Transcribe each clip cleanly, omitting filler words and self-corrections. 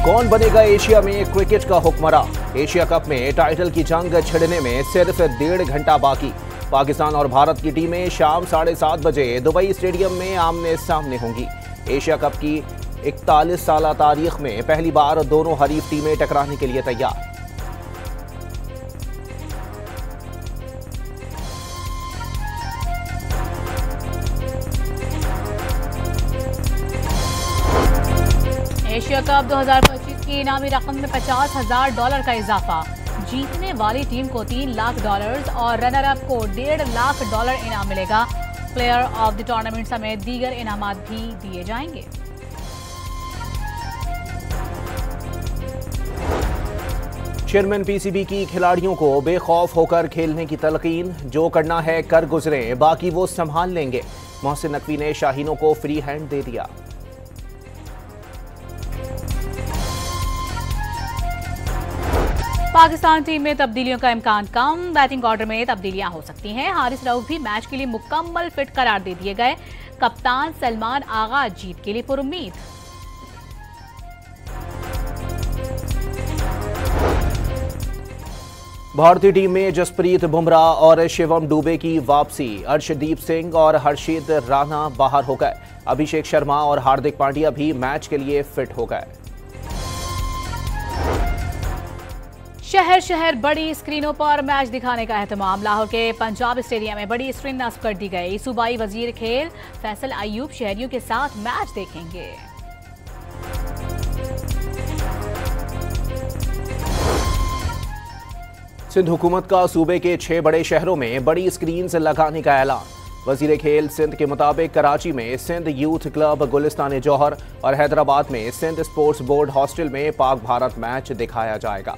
कौन बनेगा एशिया में क्रिकेट का हुक्मरान? एशिया कप में टाइटल की जंग छिड़ने में सिर्फ 1.5 घंटा बाकी। पाकिस्तान और भारत की टीमें शाम 7:30 बजे दुबई स्टेडियम में आमने सामने होंगी। एशिया कप की 41 साल तारीख में पहली बार दोनों हरीफ टीमें टकराने के लिए तैयार। एशिया कप 2025 की इनामी रकम में $50,000 का इजाफा। जीतने वाली टीम को $3 लाख और रनर अप को $1.5 लाख इनाम मिलेगा। प्लेयर ऑफ द टूर्नामेंट समेत दीगर इनामात भी दिए जाएंगे। चेयरमैन पीसीबी की खिलाड़ियों को बेखौफ होकर खेलने की तलकीन। जो करना है कर गुजरें, बाकी वो संभाल लेंगे। मोहसिन नकवी ने शाहीनों को फ्री हैंड दे दिया। पाकिस्तान टीम में तब्दीलियों का इम्कान कम। बैटिंग ऑर्डर में तब्दीलियां हो सकती हैं। हारिस रऊफ भी मैच के लिए मुकम्मल फिट करार दे दिए गए। कप्तान सलमान आगा जीत के लिए पुरुम्मीद। भारतीय टीम में जसप्रीत बुमराह और शिवम दुबे की वापसी। अर्शदीप सिंह और हर्षित राणा बाहर हो गए। अभिषेक शर्मा और हार्दिक पांड्या भी मैच के लिए फिट हो गए। शहर शहर बड़ी स्क्रीनों पर मैच दिखाने का एहतमाम। लाहौर के पंजाब स्टेडियम में बड़ी स्क्रीन नस्ब कर दी गई। सूबाई वजीर खेल फैसल अयूब शहरियों के साथ मैच देखेंगे। सिंध हुकूमत का सूबे के 6 बड़े शहरों में बड़ी स्क्रीन्स लगाने का ऐलान। वजीर खेल सिंध के मुताबिक कराची में सिंध यूथ क्लब गुलिस्तान जौहर और हैदराबाद में सिंध स्पोर्ट्स बोर्ड हॉस्टल में पाक भारत मैच दिखाया जाएगा।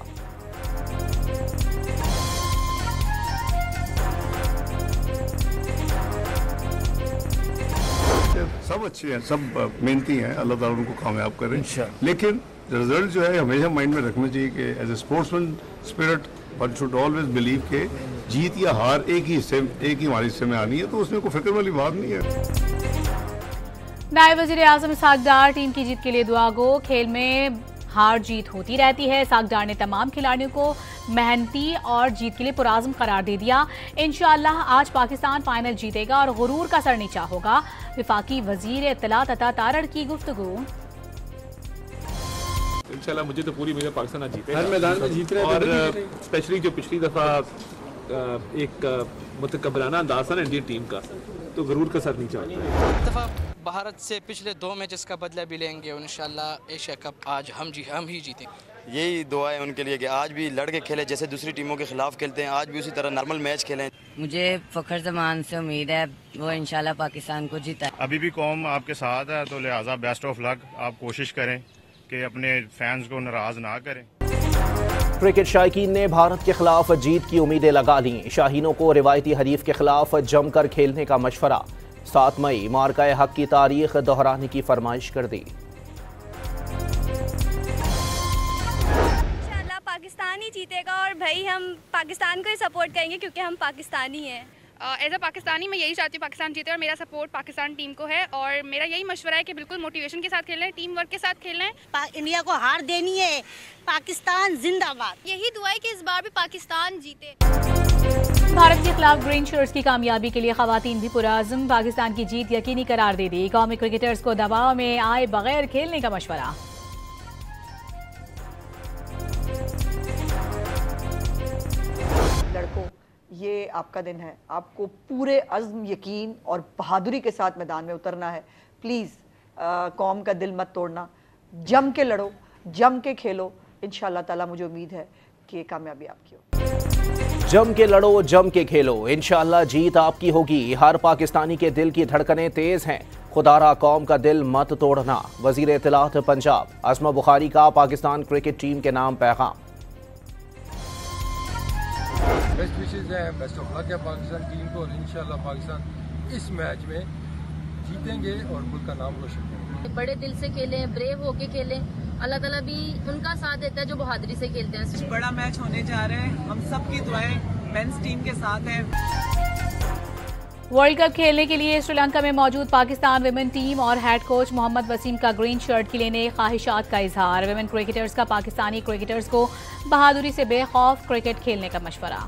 सब अच्छे हैं, सब मेहनती हैं, अल्लाह ताला उनको कामयाब करें। लेकिन रिजल्ट जो है हमेशा माइंड में रखना चाहिए कि as a sportsman spirit one should always believe के जीत या हार एक ही हमारे हिस्से में आनी है, तो उसमें कोई फिक्र वाली बात नहीं है। नायब वजीर आजम इसहाक डार टीम की जीत के लिए दुआ गो। खेल में हार जीत होती रहती है। इसहाक डार ने तमाम खिलाड़ियों को मेहनती और जीत के लिए पुराज़म करार दे दिया। इंशाअल्लाह आज पाकिस्तान फाइनल जीतेगा और गुरूर का सर नीचा होगा। विफाकी वजीर इत्तलात अता तारड़ की गुफ्तगू। इंशाल्लाह मुझे तो पूरी उम्मीद पाकिस्तान आज जीते हर मैदान में जीत रहे और स्पेशली जो पिछली दफा एक मुतकब्बराना अंदाज था ना इंडियन टीम का, तो गुरूर का सर नीचा होता है। भारत से पिछले 2 मैचेस का बदला भी लेंगे और इंशाल्लाह एशिया कप आज हम ही जीतेंगे। यही दुआ है उनके लिए कि आज भी लड़के खेले जैसे दूसरी टीमों के खिलाफ खेलते हैं, आज भी उसी तरह नॉर्मल मैच खेलें। मुझे फखर जमान से उम्मीद है वो इंशाल्लाह पाकिस्तान को जीता। अभी भी कौम आपके साथ है, तो लिहाजा बेस्ट ऑफ लक। आप कोशिश करें कि अपने फैंस को नाराज ना करें। क्रिकेट शायकीन ने भारत के खिलाफ जीत की उम्मीदें लगा दी। शाहीनों को रिवायती हरीफ के खिलाफ जमकर खेलने का मशवरा। 7 मई मार्का हक की तारीख दोहराने की फरमाइश कर दी। इंशाल्लाह पाकिस्तान ही जीतेगा और भाई हम पाकिस्तान को ही सपोर्ट करेंगे क्योंकि हम पाकिस्तानी हैं। एज अ पाकिस्तानी मैं यही चाहती हूँ पाकिस्तान जीते और मेरा सपोर्ट पाकिस्तान टीम को है और मेरा यही मशवरा है कि बिल्कुल मोटिवेशन के साथ खेलना है, टीम वर्क के साथ खेलना है। इंडिया को हार देनी है। पाकिस्तान जिंदाबाद। यही दुआ है कि इस बार भी पाकिस्तान जीते। भारत के खिलाफ ग्रीन शर्ट्स की कामयाबी के लिए खवातीन भी पुराज़म। पाकिस्तान की जीत यकीनी करार दे दी। कौमी क्रिकेटर्स को दबाव में आए बगैर खेलने का मशवरा। लड़कों, ये आपका दिन है। आपको पूरे अज़्म, यकीन और बहादुरी के साथ मैदान में उतरना है। प्लीज़ कौम का दिल मत तोड़ना। जम के लड़ो, जम के खेलो। इंशाअल्लाह ताला मुझे उम्मीद है कि कामयाबी आपकी हो। जम के लड़ो, जम के खेलो। इंशाअल्लाह जीत आपकी होगी। हर पाकिस्तानी के दिल की धड़कनें तेज हैं। खुदारा कौम का दिल मत तोड़ना। वजीर इत्तलात पंजाब आसमा बुखारी का पाकिस्तान क्रिकेट टीम के नाम पैगाम। बेस्ट विशेस है, बेस्ट ऑफ लक है पाकिस्तान टीम को और इंशाल्लाह पाकिस्तान इस मैच में जीतेंगे और मुल्क का नाम रोशन करेंगे। बड़े दिल से खेलें, ब्रेव होके खेलें। अल्लाह ताला भी उनका साथ देता है जो बहादुरी से खेलते हैं। बड़ा मैच होने जा रहा है, हम सब की दुआएं मेंस टीम के साथ हैं। वर्ल्ड कप खेलने के लिए श्रीलंका में मौजूद पाकिस्तान विमेन टीम और हेड कोच मोहम्मद वसीम का ग्रीन शर्ट के लिए ख्वाहिशात का इजहार। विमेन क्रिकेटर्स का पाकिस्तानी क्रिकेटर्स को बहादुरी से बेखौफ क्रिकेट खेलने का मशवरा।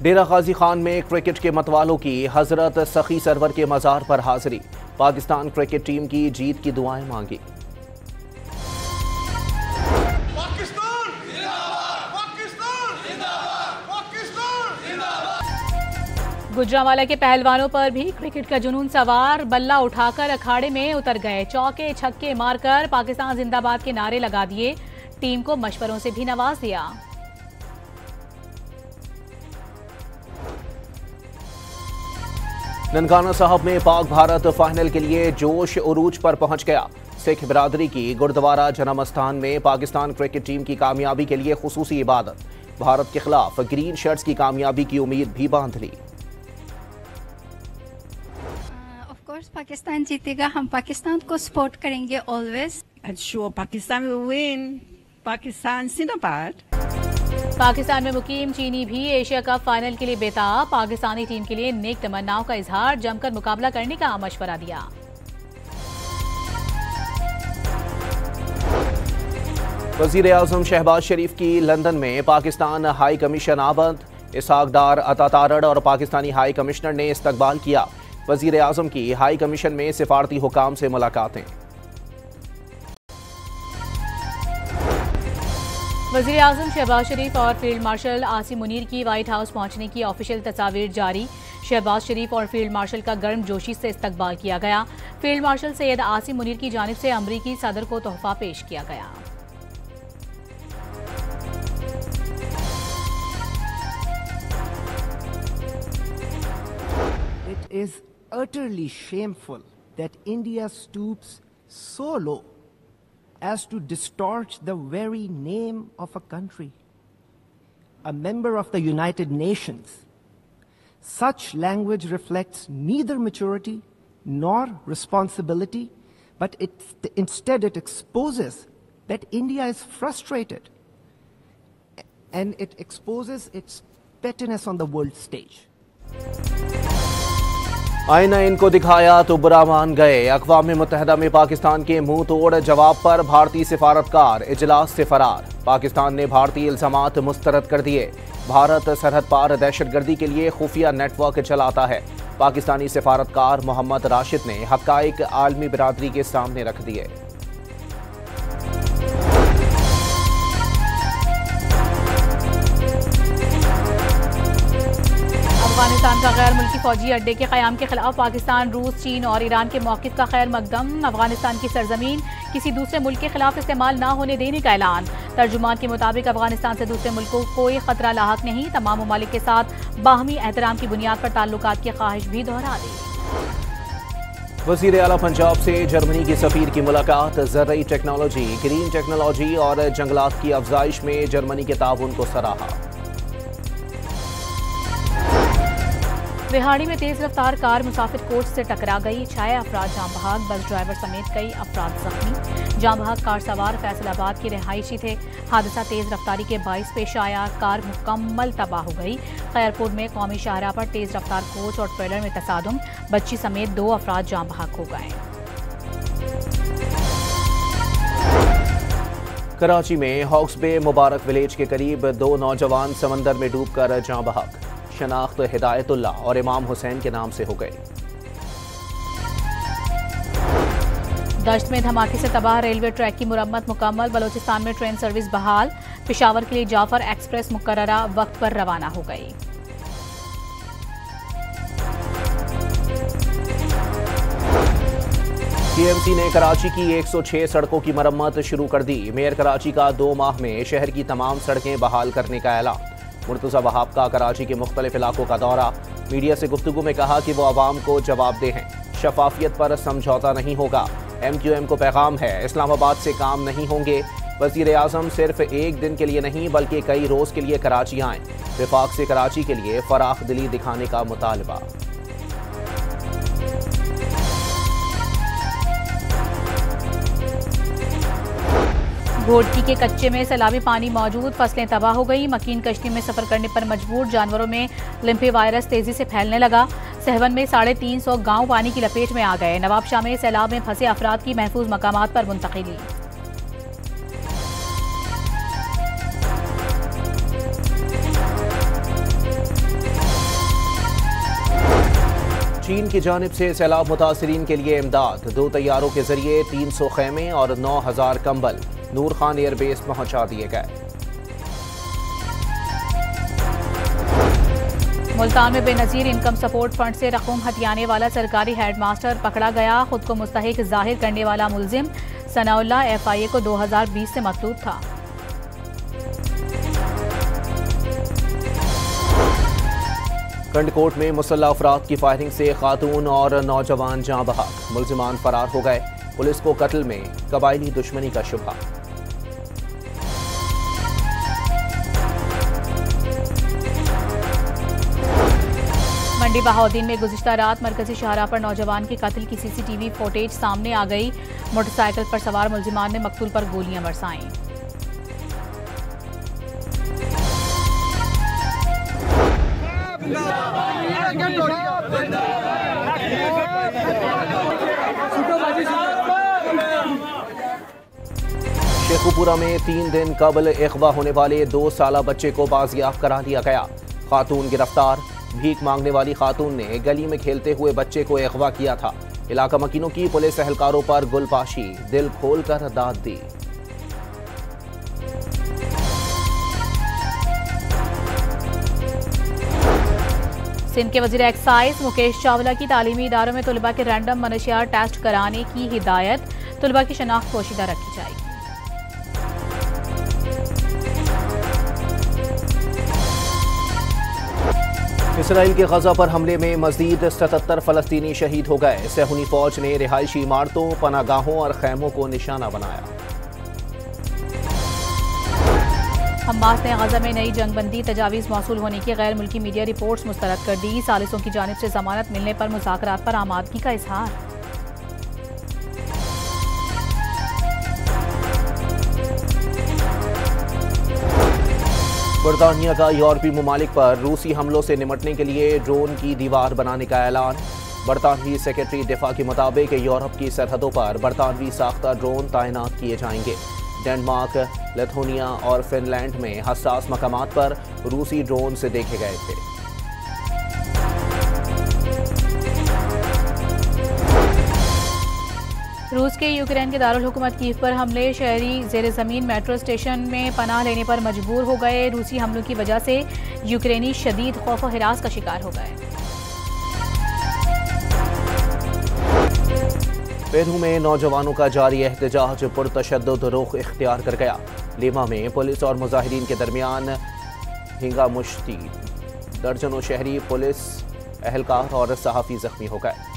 डेरा गाजी खान में क्रिकेट के मतवालों की हजरत सखी सरवर के मज़ार पर हाजिरी। पाकिस्तान क्रिकेट टीम की जीत की दुआएं मांगी। गुजरांवाला के पहलवानों पर भी क्रिकेट का जुनून सवार। बल्ला उठाकर अखाड़े में उतर गए, चौके छक्के मारकर पाकिस्तान जिंदाबाद के नारे लगा दिए। टीम को मशवरों से भी नवाज दिया। ननकाना साहब में पाक भारत फाइनल के लिए जोश उरूज पर पहुंच गया। सिख बिरादरी की गुरुद्वारा जन्म स्थान में पाकिस्तान क्रिकेट टीम की कामयाबी के लिए खुसूसी इबादत। भारत के खिलाफ ग्रीन शर्ट्स की कामयाबी की उम्मीद भी बांध ली। पाकिस्तान जीतेगा, हम पाकिस्तान को सपोर्ट करेंगे always. Sure, Pakistan will win. Pakistan जिंदाबाद। पाकिस्तान में मुकीम चीनी भी एशिया कप फाइनल के लिए बेताब। पाकिस्तानी टीम के लिए नेक तमन्नाओं का इजहार, जमकर मुकाबला करने का मशवरा दिया। वजीर आजम शहबाज शरीफ की लंदन में पाकिस्तान हाई कमीशन आबद। इसहाक डार, अता तारड़ और पाकिस्तानी हाई कमिश्नर ने इस्तकबाल किया। वजीर आजम की हाई कमीशन में सिफारती हुकाम से मुलाकातें। वजीर आजम शहबाज शरीफ और फील्ड मार्शल आसिम मुनीर की व्हाइट हाउस पहुंचने की ऑफिशियल तस्वीर जारी। शहबाज शरीफ और फील्ड मार्शल का गर्मजोशी से इस्तकबाल किया गया। फील्ड मार्शल सैयद आसिम मुनीर की जानिब से अमरीकी सदर को तोहफा पेश किया गया। It is utterly shameful that India stoops so low as to distort the very name of a country, a member of the United Nations. Such language reflects neither maturity nor responsibility, but instead it exposes that India is frustrated and it exposes its pettiness on the world stage. आईना इनको दिखाया तो बुरा मान गए। अक़वाम मुत्तहिदा में पाकिस्तान के मुंह तोड़ जवाब पर भारतीय सिफारतकार इजलास से फरार। पाकिस्तान ने भारतीय इल्जामात मुस्तरद कर दिए। भारत सरहद पार दहशतगर्दी के लिए खुफिया नेटवर्क चलाता है। पाकिस्तानी सिफारतकार मोहम्मद राशिद ने हक़ाइक़ आलमी बिरादरी के सामने रख दिए। अफगानिस्तान का गैर मुल्की फौजी अड्डे के क़याम के खिलाफ पाकिस्तान, रूस, चीन और ईरान के मौक़िफ़ का खैर मकदम। अफगानिस्तान की सरजमीन किसी दूसरे मुल्क के खिलाफ इस्तेमाल न होने देने का ऐलान। तर्जुमान के मुताबिक अफगानिस्तान से दूसरे मुल्कों को कोई खतरा लाहक नहीं। तमाम ममालिक के साथ बाहमी एहतराम की बुनियाद पर ताल्लुकात की ख्वाहिश भी दोहरा दी। वज़ीर आला पंजाब से जर्मनी की सफ़ीर की मुलाकात। ज़रई टेक्नोलॉजी, ग्रीन टेक्नोलॉजी और जंगलात की अफजाइश में जर्मनी के ताउन को सराहा। रिहाड़ी में तेज रफ्तार कार मुसाफिर कोच से टकरा गई। 6 अफराद जाम बहक, बस ड्राइवर समेत कई अफराद जख्मी। जाम बहक कार सवार फैसलाबाद के रिहायशी थे। हादसा तेज रफ्तारी के बाइस पेश आया। कार मुकम्मल तबाह हो गई। खैरपुर में कौमी शाहराह पर तेज रफ्तार कोच और ट्रेलर में तसादुम, बच्ची समेत 2 अफराद जाम बहक हो गए। कराची में हॉक्स बे मुबारक विलेज के करीब 2 नौजवान समंदर में डूबकर जां बहक। शनाख्त हिदायतुल्ला और इमाम हुसैन के नाम से हो गई। दश्त में धमाके से तबाह रेलवे ट्रैक की मुरम्मत मुकम्मल। बलोचिस्तान में ट्रेन सर्विस बहाल। पेशावर के लिए जाफर एक्सप्रेस मुकर्ररा वक्त पर रवाना हो गई। टीएमसी ने कराची की 106 सड़कों की मरम्मत शुरू कर दी। मेयर कराची का 2 माह में शहर की तमाम सड़कें बहाल करने का ऐलान। मुर्तज़ा वहाब का कराची के मुख्तलिफ इलाकों का दौरा। मीडिया से गुफ्तगू में कहा कि वो आवाम को जवाबदेह हैं। शफाफियत पर समझौता नहीं होगा। MQM को पैगाम है, इस्लामाबाद से काम नहीं होंगे। वज़ीर आज़म सिर्फ 1 दिन के लिए नहीं बल्कि कई रोज़ के लिए कराची आएँ। विफाक से कराची के लिए फराख दिली दिखाने का मुतालबा। घोटकी के कच्चे में सैलाबी पानी मौजूद, फसलें तबाह हो गई। मकीन कश्ती में सफर करने पर मजबूर, जानवरों में लिम्फी वायरस तेजी से फैलने लगा। सहवन में 350 गांव पानी की लपेट में आ गए। नवाबशाह में सैलाब में फंसे अफराद की महफूज मकामात पर मुंतकिली। चीन की जानिब से सैलाब मुतासरीन के लिए इमदाद, 2 तैयारों के जरिए 300 खेमे और 9000 कंबल नूर खान एयरबेस पहुंचा दिए गए। मुल्तान में बेनजीर इनकम सपोर्ट फंड से रकूम हथियाने वाला सरकारी हेडमास्टर पकड़ा गया। खुद को मुस्तहिक जाहिर करने वाला मुलजिम सनाउल्लाह FIA को 2020 से मतलूब था। कंडकोट में मुसल्लह अफराद की फायरिंग से खातून और नौजवान जाँ बहक, मुलजिमान फरार हो गए। पुलिस को कत्ल में कबायली दुश्मनी का शुबहा। मंडी बहाउद्दीन में गुज़िश्ता रात मरकजी शाहराह पर नौजवान के कत्ल की CCTV फुटेज सामने आ गई। मोटरसाइकिल पर सवार मुलजिमान ने मकतूल पर गोलियां बरसाईं। शेखुपुरा में 3 दिन कबल अगवा होने वाले 2 साला बच्चे को बाजियाब करा लिया गया। खातून गिरफ्तार, भीख मांगने वाली खातून ने गली में खेलते हुए बच्चे को अगवा किया था। इलाका मकीनों की पुलिस एहलकारों पर गुलपाशी, दिल खोलकर दाद दी। सिंध के वजीर एक्साइज मुकेश चावला की तालीमी इदारों में तलबा के रैंडम मनशियात टेस्ट कराने की हिदायत, तलबा की शनाख्त पोशीदा रखी जाएगी। इसराइल के गजा पर हमले में मजीद 77 फलस्तीनी शहीद हो गए। सहूनी फौज ने रिहायशी इमारतों, पनागाहों और खैमों को निशाना बनाया। हमास ने गजा में नई जंगबंदी तजावीज़ मौसूल होने की गैर मुल्की मीडिया रिपोर्ट्स मुस्तरद कर दी। सालिसों की जानिब से जमानत मिलने पर मुज़ाकरात पर आमादगी का इजहार। बरतानिया का यूरोपीय ममालिक पर रूसी हमलों से निपटने के लिए ड्रोन की दीवार बनाने का ऐलान। बरतानवी सेक्रेटरी दिफा के मुताबिक यूरोप की सरहदों पर बरतानवी साख्ता ड्रोन तैनात किए जाएंगे। डेनमार्क, लिथुआनिया और फिनलैंड में हसास मकामात पर रूसी ड्रोन से देखे गए थे। रूस के यूक्रेन के दारुल हुकूमत कीव पर हमले, शहरी ज़ेर ज़मीन मेट्रो स्टेशन में पनाह लेने पर मजबूर हो गए। रूसी हमलों की वजह से यूक्रेनी शदीद खौफ और हिरास का शिकार हो गए। पेरू में नौजवानों का जारी एहतजाज पुरतशद्दुद रुख इख्तियार कर गया। लीमा में पुलिस और मुजाहिरीन के दरमियान हिंगा मुश्ती, दर्जनों शहरी, पुलिस एहलकार और सहाफ़ी जख्मी हो गए।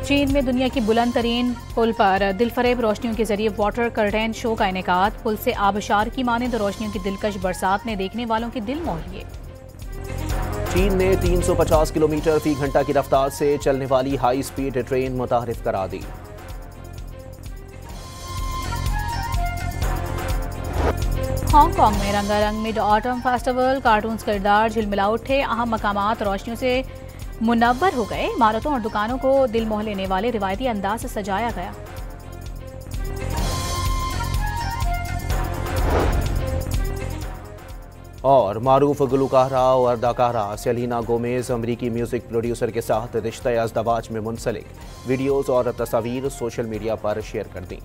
चीन में दुनिया की बुलंद तरीन पुल पर दिलफरेब रोशनियों के जरिए वाटर कर्टेन शो का इनेकाद। पुल से आबशार की मानिंद रोशनियों की दिलकश बरसात ने देखने वालों के दिल मोह लिए। चीन ने 350 किलोमीटर फी घंटा की रफ्तार से चलने वाली हाई स्पीड ट्रेन मुतारिफ करा दी। हांगकांग में रंगारंग मिड ऑटम फेस्टिवल, कार्टून्स किरदार झिलमिला उठे, अहम मकामात रोशनियों से मुनव्वर हो गए। इमारतों और दुकानों को दिल मोह लेने वाले रिवायती अंदाज से सजाया गया। और मारूफ गुलकारा और अदाकारा सेलिना गोमेज अमरीकी म्यूजिक प्रोड्यूसर के साथ रिश्ता अज़दवाज में मुंसलिक वीडियोस और तस्वीर सोशल मीडिया पर शेयर कर दी।